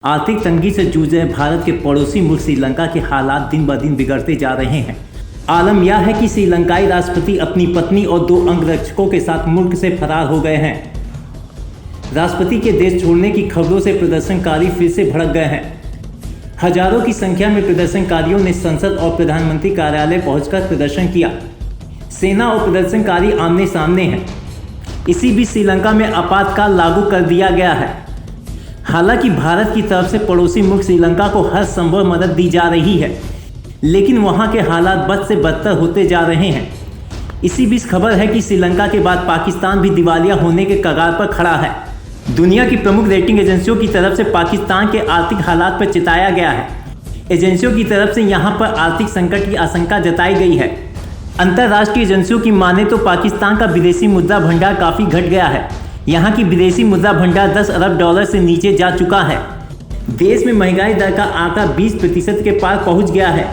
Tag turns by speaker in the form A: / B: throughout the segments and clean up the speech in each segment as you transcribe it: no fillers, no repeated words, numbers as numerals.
A: आर्थिक तंगी से जूझ रहे भारत के पड़ोसी मुल्क श्रीलंका के हालात दिन ब दिन बिगड़ते जा रहे हैं। आलम यह है कि श्रीलंकाई राष्ट्रपति अपनी पत्नी और 2 अंगरक्षकों के साथ मुल्क से फरार हो गए हैं। राष्ट्रपति के देश छोड़ने की खबरों से प्रदर्शनकारी फिर से भड़क गए हैं। हजारों की संख्या में प्रदर्शनकारियों ने संसद और प्रधानमंत्री कार्यालय पहुंचकर प्रदर्शन किया। सेना और प्रदर्शनकारी आमने सामने हैं। इसी बीच श्रीलंका में आपातकाल लागू कर दिया गया है। हालांकि भारत की तरफ से पड़ोसी मुल्क श्रीलंका को हर संभव मदद दी जा रही है, लेकिन वहां के हालात बद से बदतर होते जा रहे हैं। इसी बीच खबर है कि श्रीलंका के बाद पाकिस्तान भी दिवालिया होने के कगार पर खड़ा है। दुनिया की प्रमुख रेटिंग एजेंसियों की तरफ से पाकिस्तान के आर्थिक हालात पर चिताया गया है। एजेंसियों की तरफ से यहां पर आर्थिक संकट की आशंका जताई गई है। अंतर्राष्ट्रीय एजेंसियों की माने तो पाकिस्तान का विदेशी मुद्रा भंडार काफ़ी घट गया है। यहाँ की विदेशी मुद्रा भंडार 10 अरब डॉलर से नीचे जा चुका है। देश में महंगाई दर का आंकड़ा 20% के पार पहुँच गया है।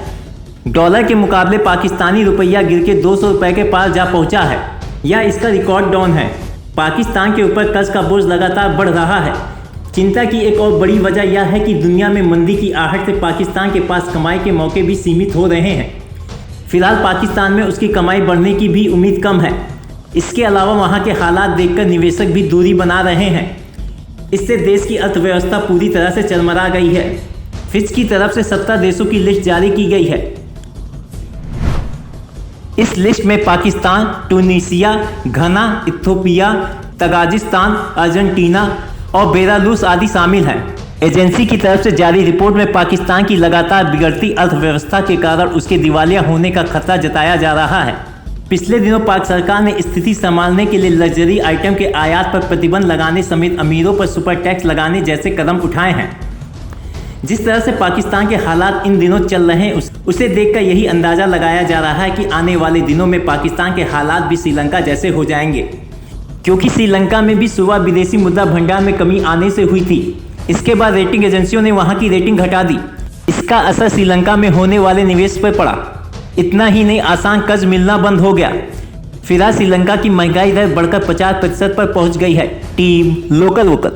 A: डॉलर के मुकाबले पाकिस्तानी रुपया गिर के 200 रुपये के पार जा पहुँचा है। यह इसका रिकॉर्ड डाउन है। पाकिस्तान के ऊपर कर्ज का बोझ लगातार बढ़ रहा है। चिंता की एक और बड़ी वजह यह है कि दुनिया में मंदी की आहट से पाकिस्तान के पास कमाई के मौके भी सीमित हो रहे हैं। फिलहाल पाकिस्तान में उसकी कमाई बढ़ने की भी उम्मीद कम है। इसके अलावा वहां के हालात देखकर निवेशक भी दूरी बना रहे हैं। इससे देश की अर्थव्यवस्था पूरी तरह से चरमरा गई है। फिच की तरफ से 17 देशों की लिस्ट जारी की गई है। इस लिस्ट में पाकिस्तान, ट्यूनीशिया, घना, इथियोपिया, तजाकिस्तान, अर्जेंटीना और बेलारूस आदि शामिल हैं। एजेंसी की तरफ से जारी रिपोर्ट में पाकिस्तान की लगातार बिगड़ती अर्थव्यवस्था के कारण उसके दिवालिया होने का खतरा जताया जा रहा है। पिछले दिनों पाक सरकार ने स्थिति संभालने के लिए लग्जरी आइटम के आयात पर प्रतिबंध लगाने समेत अमीरों पर सुपर टैक्स लगाने जैसे कदम उठाए हैं। जिस तरह से पाकिस्तान के हालात इन दिनों चल रहे हैं उसे देखकर यही अंदाज़ा लगाया जा रहा है कि आने वाले दिनों में पाकिस्तान के हालात भी श्रीलंका जैसे हो जाएंगे, क्योंकि श्रीलंका में भी सुबह विदेशी मुद्रा भंडार में कमी आने से हुई थी। इसके बाद रेटिंग एजेंसियों ने वहाँ की रेटिंग घटा दी। इसका असर श्रीलंका में होने वाले निवेश पर पड़ा। इतना ही नहीं, आसान कर्ज मिलना बंद हो गया। फिलहाल श्रीलंका की महंगाई दर बढ़कर 50% पर पहुंच गई है। Team local vocal.